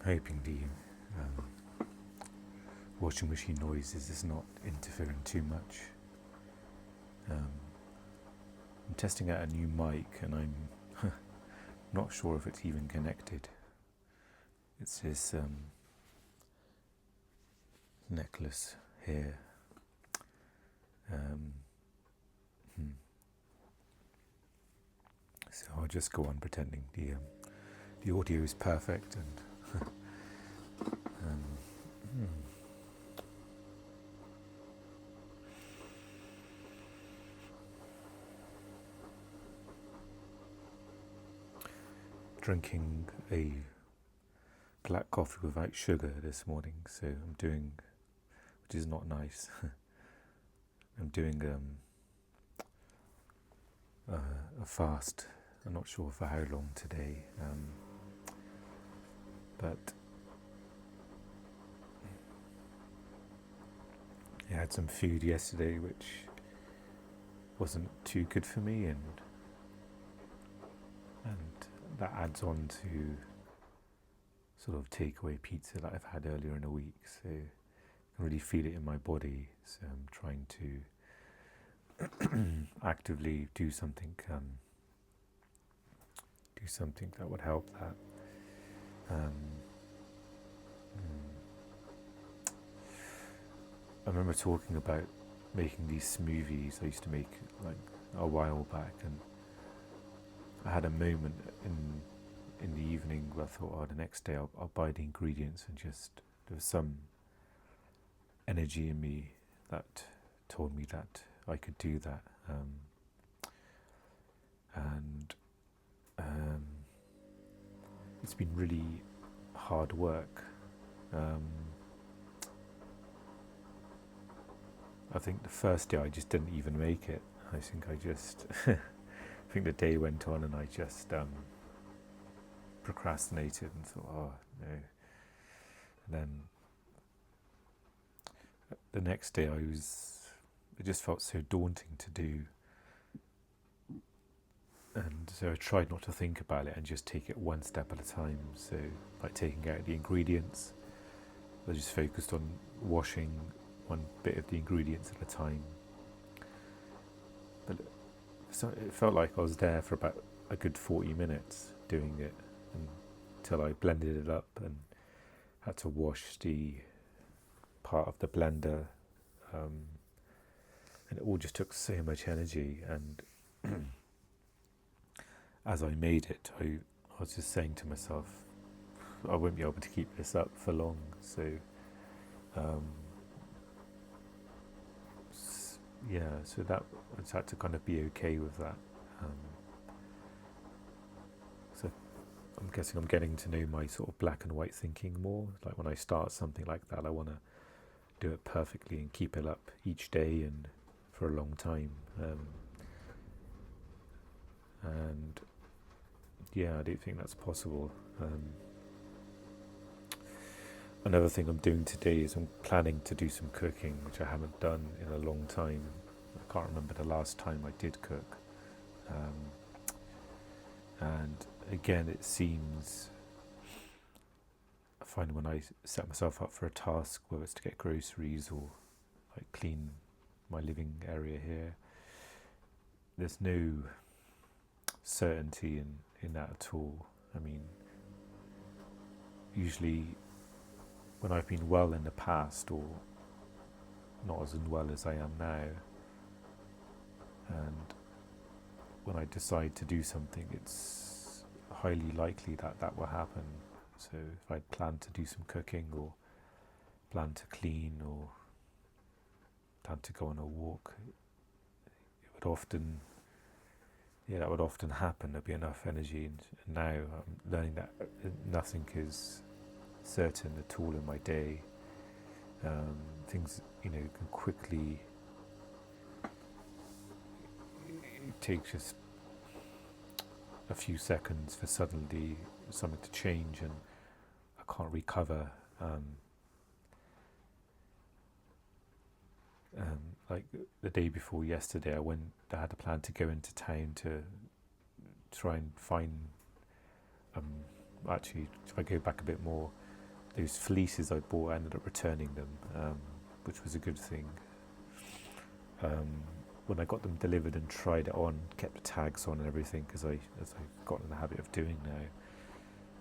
hoping the washing machine noises is not interfering too much. I'm testing out a new mic and I'm not sure if it's even connected. It's this necklace here. So I'll just go on pretending the audio is perfect and drinking a black coffee without sugar this morning, so I'm doing, which is not nice. I'm doing a fast. I'm not sure for how long today, but I had some food yesterday which wasn't too good for me, and that adds on to sort of takeaway pizza that I've had earlier in the week, so I can really feel it in my body. So I'm trying to actively do something that would help that. I remember talking about making these smoothies I used to make like a while back, and I had a moment in the evening where I thought, the next day I'll buy the ingredients, and just there was some energy in me that told me that I could do that. It's been really hard work. I think the first day I just didn't even make it. I think I think the day went on and I just procrastinated and thought, oh no. And then the next day it just felt so daunting to do. And so I tried not to think about it and just take it one step at a time. So by taking out the ingredients, I just focused on washing one bit of the ingredients at a time. But so it felt like I was there for about a good 40 minutes doing it, until I blended it up and had to wash the part of the blender, and it all just took so much energy. And as I made it, I was just saying to myself, I won't be able to keep this up for long. So so that I just had to kind of be okay with that. So I'm guessing I'm getting to know my sort of black and white thinking more. Like when I start something like that, I want to do it perfectly and keep it up each day and for a long time. And I don't think that's possible. Another thing I'm doing today is I'm planning to do some cooking, which I haven't done in a long time. I can't remember the last time I did cook. And again, it seems, I find when I set myself up for a task, whether it's to get groceries or like clean my living area here, there's no certainty in that at all. I mean, usually when I've been well in the past, or not as unwell as I am now, and when I decide to do something, it's highly likely that will happen. So if I plan to do some cooking, or plan to clean, or plan to go on a walk, it would often that would often happen. There'd be enough energy, and now I'm learning that nothing is certain at all in my day. Things, can quickly, it takes just a few seconds for suddenly something to change, and I can't recover. Like the day before yesterday, I had a plan to go into town to try and find, actually, if I go back a bit more, those fleeces I bought, I ended up returning them, which was a good thing. When I got them delivered and tried it on, kept the tags on and everything, as I've gotten in the habit of doing now,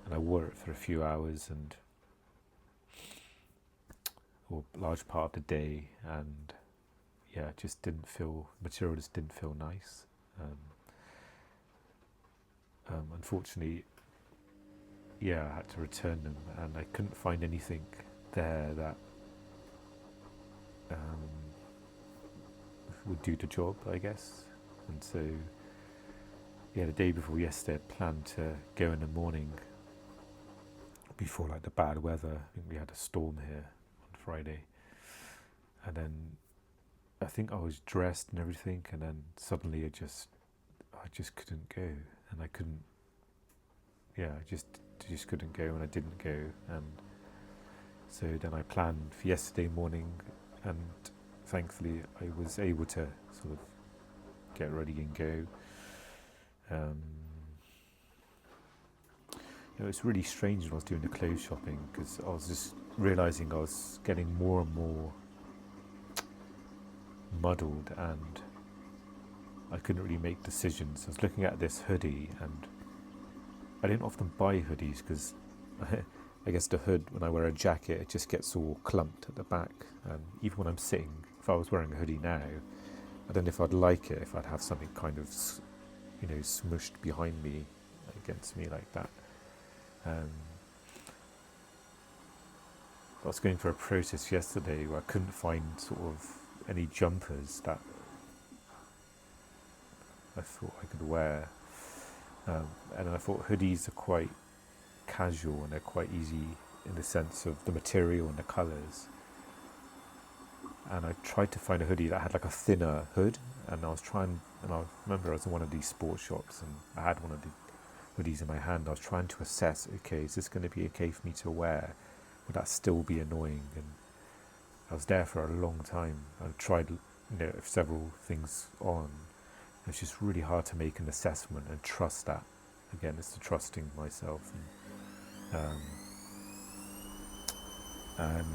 and I wore it for a few hours or a large part of the day, and yeah, it just didn't feel, material just didn't feel nice. Unfortunately, yeah, I had to return them, and I couldn't find anything there that would do the job, I guess. And so, yeah, the day before yesterday, I planned to go in the morning before like the bad weather. I think we had a storm here on Friday, and then I think I was dressed and everything, and then suddenly I just couldn't go, and I couldn't. Yeah, I just couldn't go, and I didn't go, and so then I planned for yesterday morning, and thankfully I was able to sort of get ready and go. It's really strange when I was doing the clothes shopping, because I was just realising I was getting more and more muddled, and I couldn't really make decisions. I was looking at this hoodie, and I didn't often buy hoodies because I guess the hood, when I wear a jacket, it just gets all clumped at the back. And even when I'm sitting, if I was wearing a hoodie now, I don't know if I'd like it, if I'd have something kind of, smushed behind me, against me like that. I was going through a process yesterday where I couldn't find sort of any jumpers that I thought I could wear. And I thought hoodies are quite casual, and they're quite easy in the sense of the material and the colours. And I tried to find a hoodie that had like a thinner hood, and I remember I was in one of these sports shops, and I had one of the hoodies in my hand. I was trying to assess, okay, is this going to be okay for me to wear? Would that still be annoying? And I was there for a long time. I tried, several things on. It's just really hard to make an assessment and trust that. Again, it's the trusting myself. And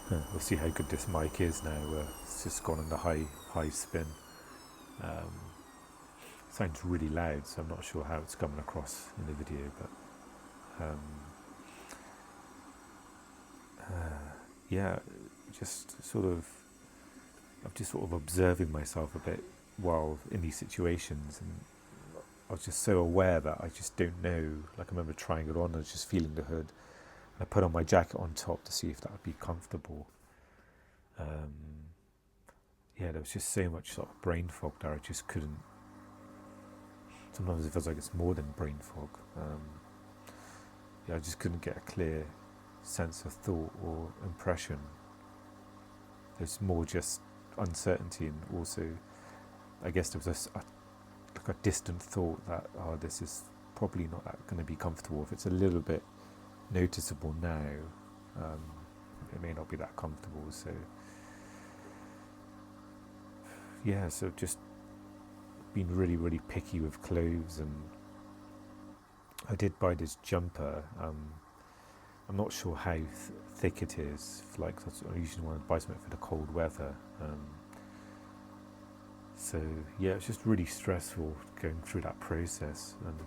we'll see how good this mic is now. It's just gone on the high spin. Sounds really loud, so I'm not sure how it's coming across in the video, but I'm just sort of observing myself a bit while in these situations, and I was just so aware that I just don't know. Like, I remember trying it on, I was just feeling the hood. I put on my jacket on top to see if that would be comfortable. There was just so much sort of brain fog there. I just couldn't. Sometimes it feels like it's more than brain fog. I just couldn't get a clear sense of thought or impression. There's more just uncertainty, and also, I guess there was a distant thought that, this is probably not going to be comfortable. If it's a little bit noticeable now, it may not be that comfortable. So just been really, really picky with clothes, and I did buy this jumper. I'm not sure how thick it is. I usually want to buy something for the cold weather. It's just really stressful going through that process, and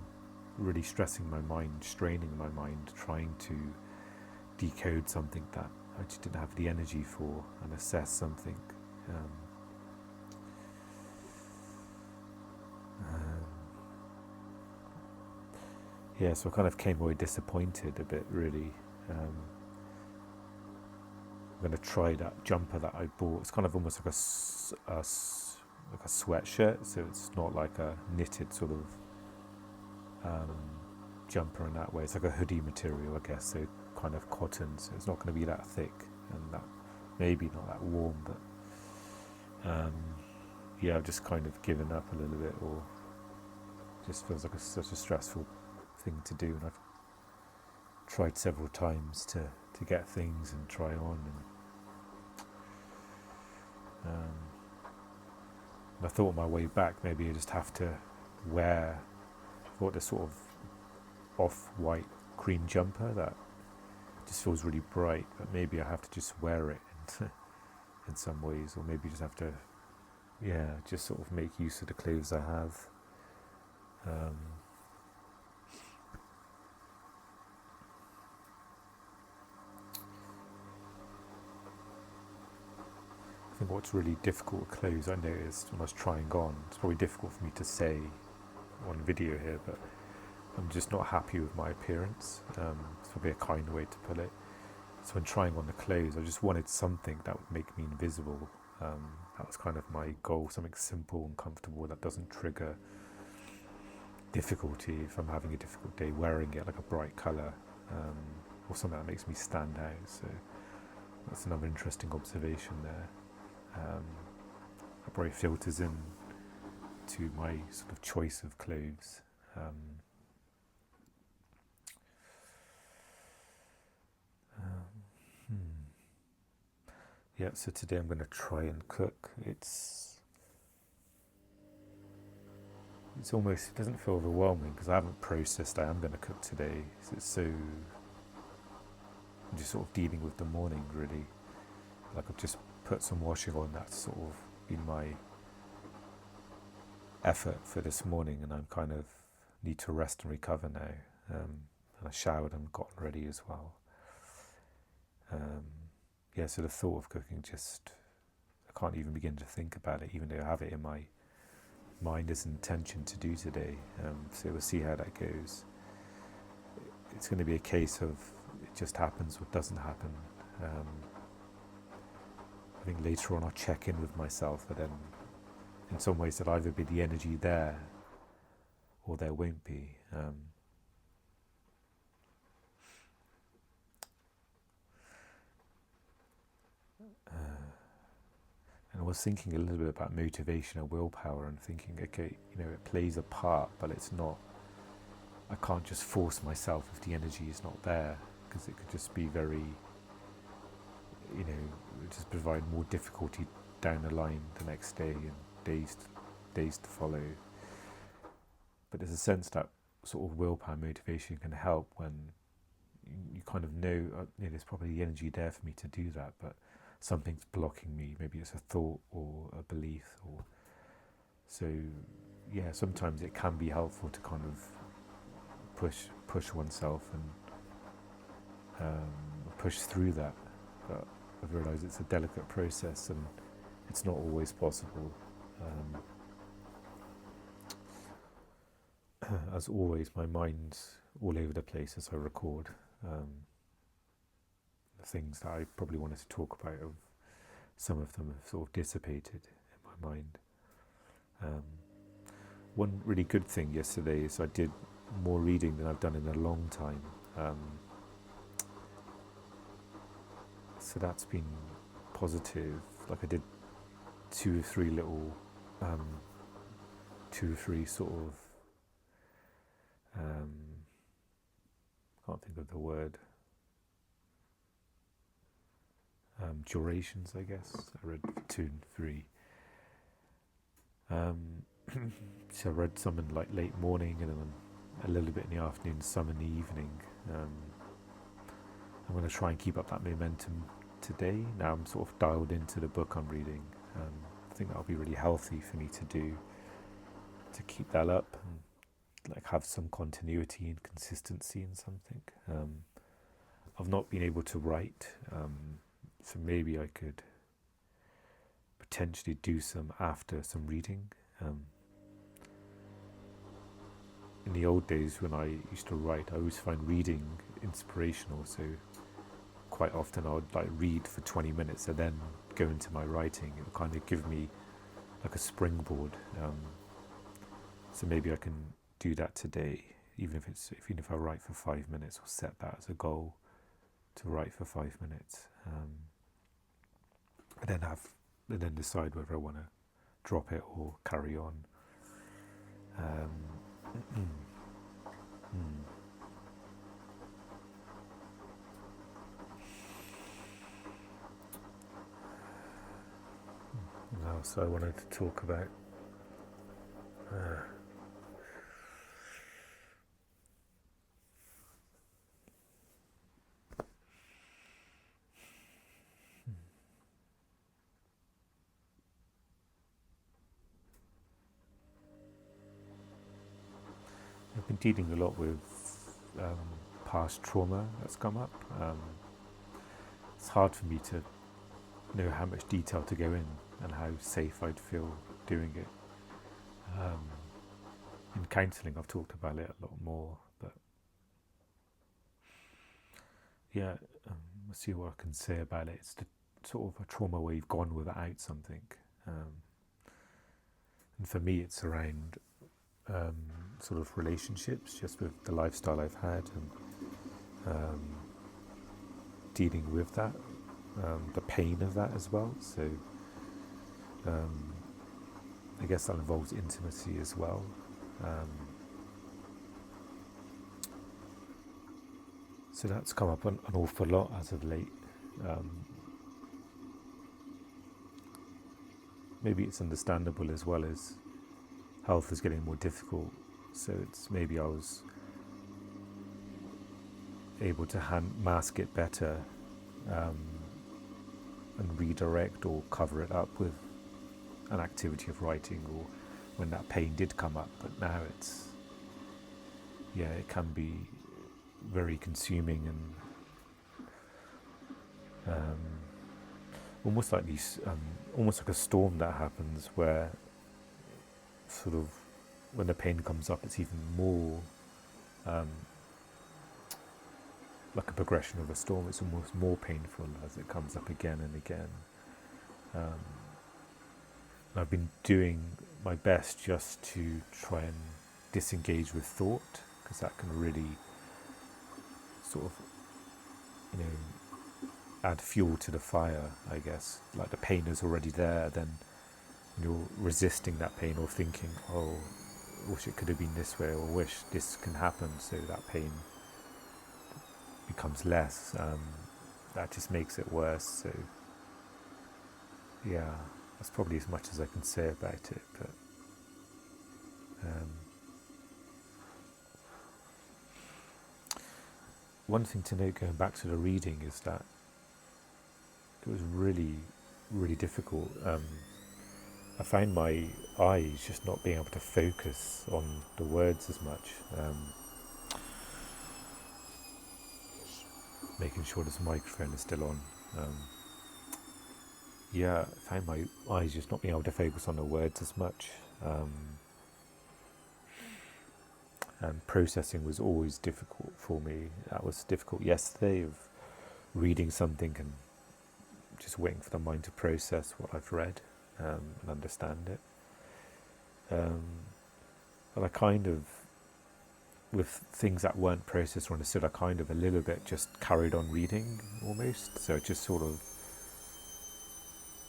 really stressing my mind, straining my mind, trying to decode something that I just didn't have the energy for, and assess something. So I kind of came away disappointed a bit, really. I'm going to try that jumper that I bought. It's kind of almost like a sweatshirt, so it's not like a knitted sort of jumper in that way. It's like a hoodie material, I guess, so kind of cotton, so it's not going to be that thick and that maybe not that warm, but I've just kind of given up a little bit, or just feels like such a stressful thing to do, and I've tried several times to get things and try on, and I thought on my way back maybe I just have to wear this sort of off-white cream jumper that just feels really bright, but maybe I have to just wear it in some ways, or maybe just have to, just sort of make use of the clothes I have. I think what's really difficult with clothes, I noticed when I was trying on, it's probably difficult for me to say on video here, but I'm just not happy with my appearance. It's probably a kind way to put it. So when trying on the clothes, I just wanted something that would make me invisible. That was kind of my goal, something simple and comfortable that doesn't trigger difficulty if I'm having a difficult day wearing it, like a bright colour, or something that makes me stand out. So that's another interesting observation there. That probably filters in to my sort of choice of clothes. Yeah, so today I'm going to try and cook. It's almost, it doesn't feel overwhelming because I haven't processed I am going to cook today. So I'm just sort of dealing with the morning, really. Like I've just put some washing on, that's sort of been my effort for this morning, and I'm kind of need to rest and recover now. And I showered and gotten ready as well. So the thought of cooking just, I can't even begin to think about it, even though I have it in my mind as an intention to do today. So we'll see how that goes. It's going to be a case of it just happens or doesn't happen. I think later on I'll check in with myself, but then in some ways there'll either be the energy there or there won't be. And I was thinking a little bit about motivation and willpower and thinking, okay, it plays a part, but it's not, I can't just force myself if the energy is not there, because it could just be very, just provide more difficulty down the line the next day and days to follow. But there's a sense that sort of willpower motivation can help when you kind of know, there's probably the energy there for me to do that, but something's blocking me. Maybe it's a thought or a belief, or so. Yeah, sometimes it can be helpful to kind of push oneself and push through that. But I've realised it's a delicate process and it's not always possible. As always, my mind's all over the place as I record. The things that I probably wanted to talk about, some of them have sort of dissipated in my mind. One really good thing yesterday is I did more reading than I've done in a long time. So that's been positive. Like I did two or three sort of, can't think of the word, durations, I guess. I read 2 and 3. So I read some in like late morning and then a little bit in the afternoon, some in the evening. I'm going to try and keep up that momentum today. Now I'm sort of dialed into the book I'm reading. I think that'll be really healthy for me to do, to keep that up and like have some continuity and consistency in something. I've not been able to write, so maybe I could potentially do some after some reading. In the old days when I used to write, I always find reading inspirational, so quite often I would like read for 20 minutes and then go into my writing. It would kind of give me like a springboard. So maybe I can do that today, even if I write for 5 minutes, or set that as a goal to write for 5 minutes, and then decide whether I want to drop it or carry on. So I wanted to talk about been dealing a lot with past trauma that's come up. It's hard for me to know how much detail to go in and how safe I'd feel doing it. In counselling, I've talked about it a lot more, but yeah, let's see what I can say about it. It's the sort of a trauma where you've gone without something, and for me, it's around sort of relationships, just with the lifestyle I've had and dealing with that, the pain of that as well. So I guess that involves intimacy as well. So that's come up an awful lot as of late. Maybe it's understandable as well as health is getting more difficult. So it's maybe I was able to mask it better and redirect or cover it up with an activity of writing, or when that pain did come up. But now it's, it can be very consuming and almost like almost like a storm that happens, where sort of when the pain comes up, it's even more like a progression of a storm. It's almost more painful as it comes up again and again. I've been doing my best just to try and disengage with thought, because that can really sort of, add fuel to the fire, I guess. Like the pain is already there, then you're resisting that pain or thinking, oh, I wish it could have been this way, or wish this can happen, so that pain becomes less. That just makes it worse. So yeah, that's probably as much as I can say about it. But one thing to note, going back to the reading, is that it was really, really difficult. I found my eyes just not being able to focus on the words as much. Making sure this microphone is still on. I found my eyes just not being able to focus on the words as much. And processing was always difficult for me. That was difficult yesterday, of reading something and just waiting for the mind to process what I've read and understand it. But I kind of, with things that weren't processed or understood, I kind of a little bit just carried on reading almost. So it just sort of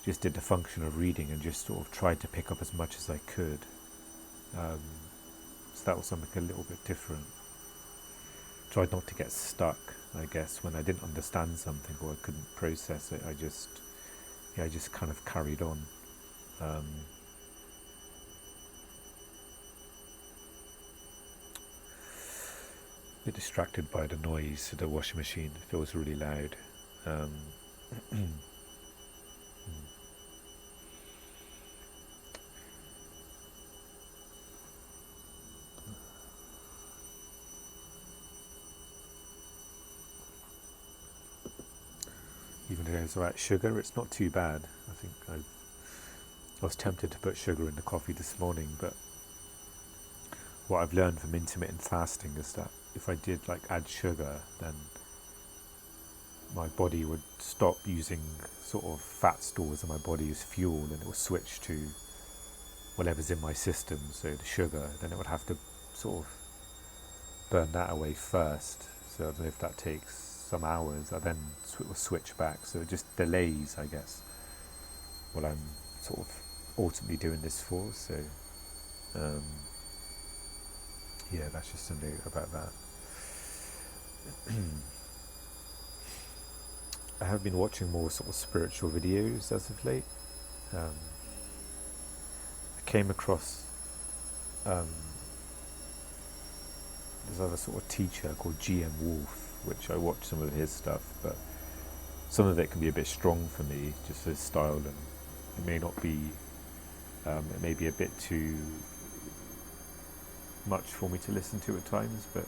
just did the function of reading and just sort of tried to pick up as much as I could. So that was something a little bit different. Tried not to get stuck, I guess, when I didn't understand something or I couldn't process it. I just kind of carried on. A bit distracted by the noise of the washing machine. It feels really loud. Even though it's about sugar, it's not too bad. I think I was tempted to put sugar in the coffee this morning, but what I've learned from intermittent fasting is that if I did add sugar, then my body would stop using sort of fat stores in my body as fuel, and it will switch to whatever's in my system, so the sugar. Then it would have to sort of burn that away first. So I don't know if that takes some hours. I then will switch back, so it just delays, I guess, what I'm sort of ultimately doing this for. So that's just a note about that. I have been watching more sort of spiritual videos as of late. I came across this other sort of teacher called GM Wolf, which I watched some of his stuff, but some of it can be a bit strong for me, just his style, and it may not be, it may be a bit too much for me to listen to at times, but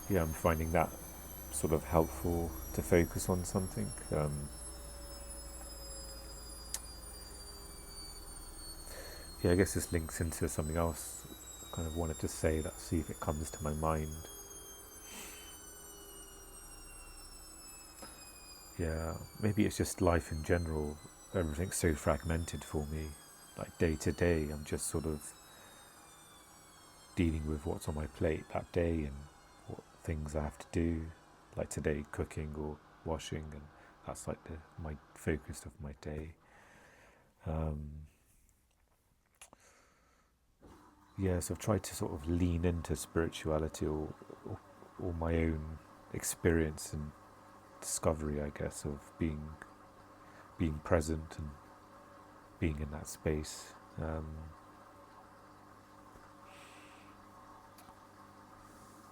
yeah, I'm finding that sort of helpful to focus on something. Yeah, I guess this links into something else I kind of wanted to say, that see if it comes to my mind. Yeah, maybe it's just life in general. Everything's so fragmented for me. Like day to day, I'm just sort of dealing with what's on my plate that day and what things I have to do. Like today, cooking or washing, and that's like my focus of my day. Yeah, so I've tried to sort of lean into spirituality or my own experience and discovery, I guess, of being present and being in that space.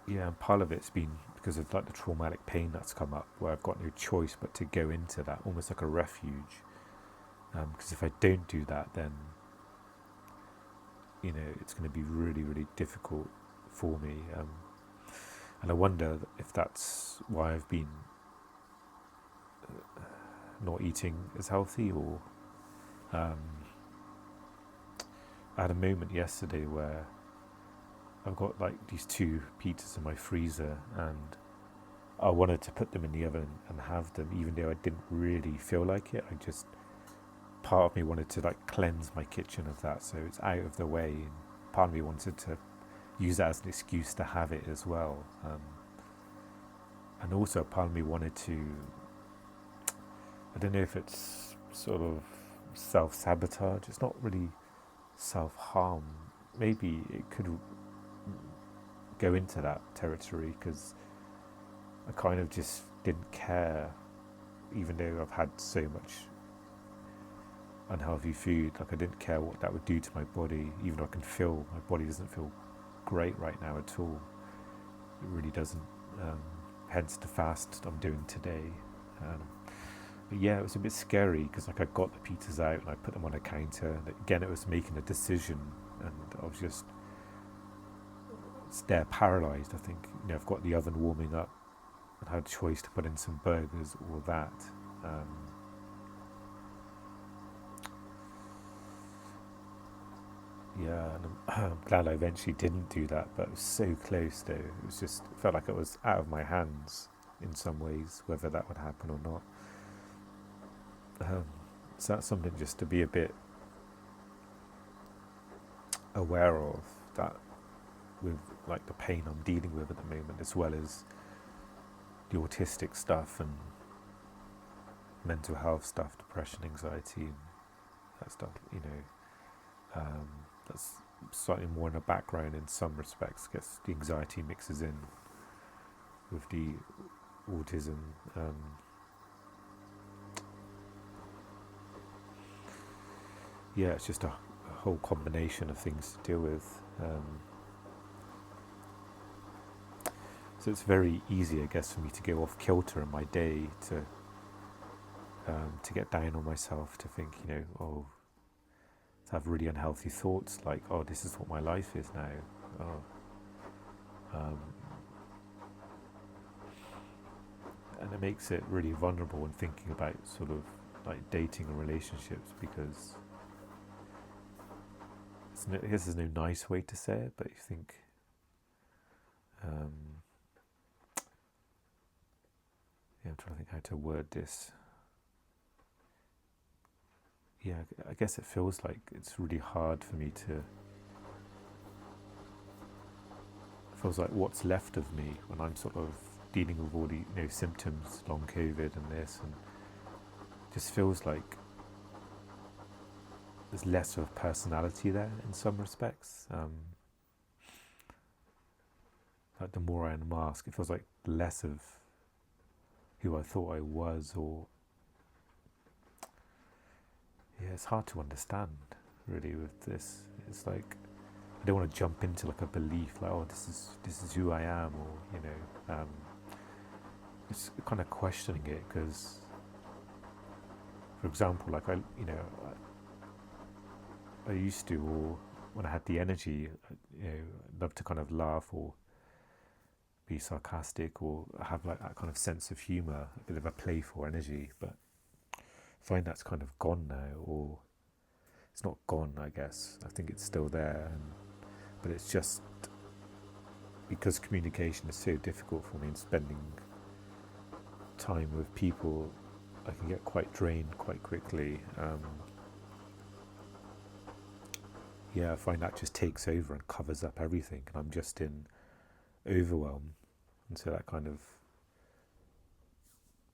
Yeah, and part of it's been because of like the traumatic pain that's come up, where I've got no choice but to go into that, almost like a refuge. Because if I don't do that, then it's going to be really, really difficult for me. And I wonder if that's why I've been not eating as healthy, or I had a moment yesterday where I've got like these 2 pizzas in my freezer, and I wanted to put them in the oven and have them, even though I didn't really feel like it. Part of me wanted to like cleanse my kitchen of that, so it's out of the way, and part of me wanted to use that as an excuse to have it as well. And also part of me wanted to, I don't know if it's sort of self-sabotage, it's not really self-harm. Maybe it could go into that territory, because I kind of just didn't care, even though I've had so much unhealthy food. Like I didn't care what that would do to my body, even though I can feel my body doesn't feel great right now at all. It really doesn't. Hence the fast I'm doing today. But yeah, it was a bit scary, because like I got the pizzas out and I put them on a counter, and again it was making a decision, and I was just there paralysed. I think I've got the oven warming up and had a choice to put in some burgers or that. Yeah, and I'm glad I eventually didn't do that, but it was so close though. It felt like it was out of my hands in some ways, whether that would happen or not. So that's something just to be a bit aware of, that with like the pain I'm dealing with at the moment, as well as the autistic stuff and mental health stuff, depression, anxiety, and that stuff. That's slightly more in the background in some respects. I guess the anxiety mixes in with the autism. Yeah, it's just a whole combination of things to deal with. So it's very easy, I guess, for me to go off kilter in my day, to get down on myself, to think, to have really unhealthy thoughts like, oh, this is what my life is now. And it makes it really vulnerable when thinking about sort of like dating and relationships, because this is no nice way to say it, but you think, I'm trying to think how to word this. Yeah, I guess it feels like it's really hard for me to. It feels like what's left of me when I'm sort of dealing with all the symptoms, long COVID and this, and it just feels like there's less of personality there in some respects. Like the more I unmask, it feels like less of who I thought I was, or it's hard to understand really with this. It's like I don't want to jump into like a belief like, oh, this is who I am, or it's kind of questioning it, because for example, like I used to, or when I had the energy, I'd love to kind of laugh or be sarcastic or have like that kind of sense of humour, a bit of a playful energy. But I find that's kind of gone now, or it's not gone, I guess. I think it's still there, but it's just because communication is so difficult for me and spending time with people, I can get quite drained quite quickly. I find that just takes over and covers up everything, and I'm just in overwhelm, and so that kind of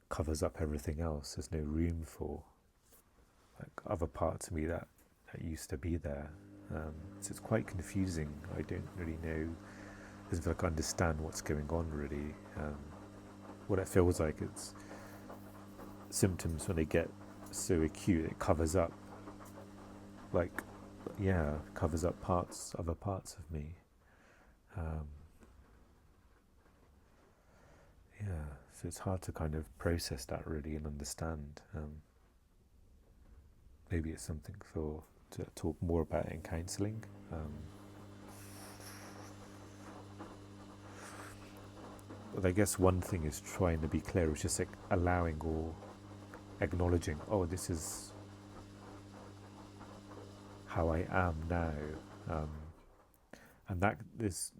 covers up everything else. There's no room for like other parts of me that used to be there. So it's quite confusing. I don't really know as if I can understand what's going on really. What it feels like, it's symptoms when they get so acute, it covers up, like, covers up other parts of me. So it's hard to kind of process that really and understand. Maybe it's something to talk more about in counselling. But I guess one thing is trying to be clear, is just like allowing or acknowledging, oh, this is how I am now. And that there's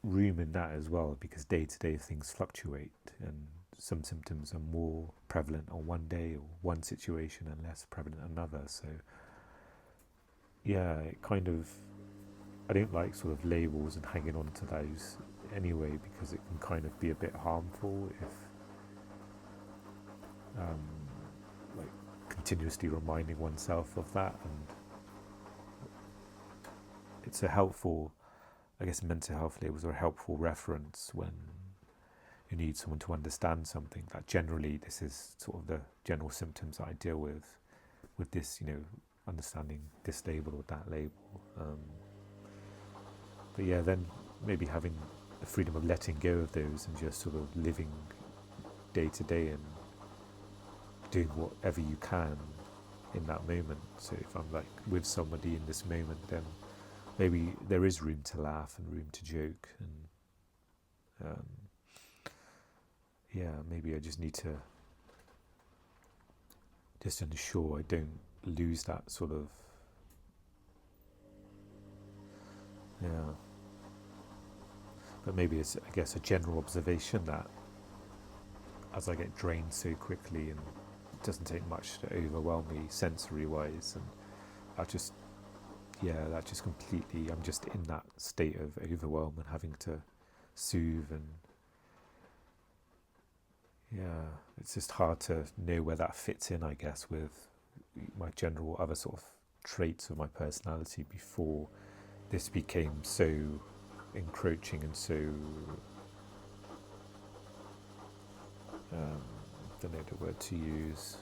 room in that as well, because day to day things fluctuate, and some symptoms are more prevalent on one day or one situation and less prevalent another. So it kind of, I don't like sort of labels and hanging on to those anyway, because it can kind of be a bit harmful if like continuously reminding oneself of that. And it's a helpful, I guess mental health labels are a helpful reference when you need someone to understand something, that generally this is sort of the general symptoms that I deal with this, understanding this label or that label. But then maybe having the freedom of letting go of those and just sort of living day to day and doing whatever you can in that moment. So if I'm like with somebody in this moment, then maybe there is room to laugh and room to joke, and maybe I just need to just ensure I don't lose that sort of but maybe it's, I guess, a general observation that as I get drained so quickly, and it doesn't take much to overwhelm me sensory wise, and that just completely, I'm just in that state of overwhelm and having to soothe, and it's just hard to know where that fits in, I guess, with my general other sort of traits of my personality before this became so encroaching and so don't know the word to use.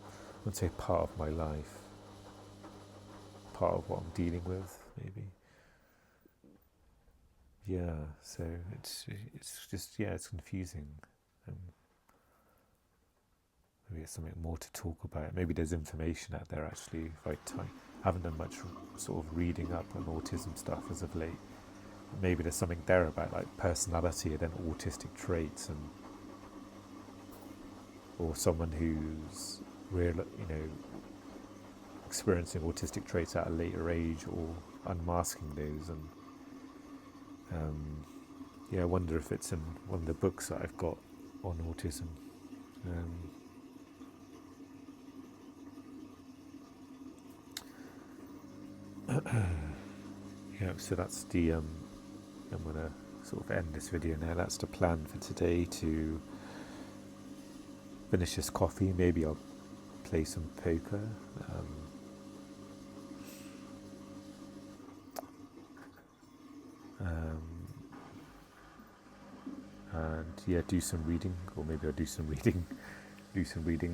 I would say part of my life, part of what I'm dealing with, maybe. So it's just it's confusing. Maybe it's something more to talk about. Maybe there's information out there actually. If I haven't done much sort of reading up on autism stuff as of late. Maybe there's something there about like personality and then autistic traits, and or someone who's experiencing autistic traits at a later age, or unmasking those. And I wonder if it's in one of the books that I've got on autism. So that's the I'm going to sort of end this video now. That's the plan for today, to finish this coffee. Maybe I'll play some poker. And do some reading, or maybe I'll do some reading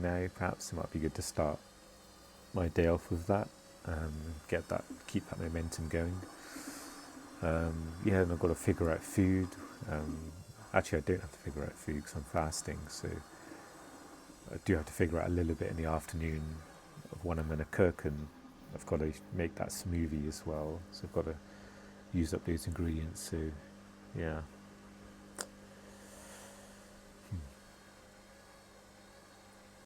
now. Perhaps it might be good to start my day off with that, keep that momentum going. And I've got to figure out food. Actually, I don't have to figure out food because I'm fasting, so I do have to figure out a little bit in the afternoon of when I'm going to cook, and I've got to make that smoothie as well, so I've got to use up those ingredients. So yeah,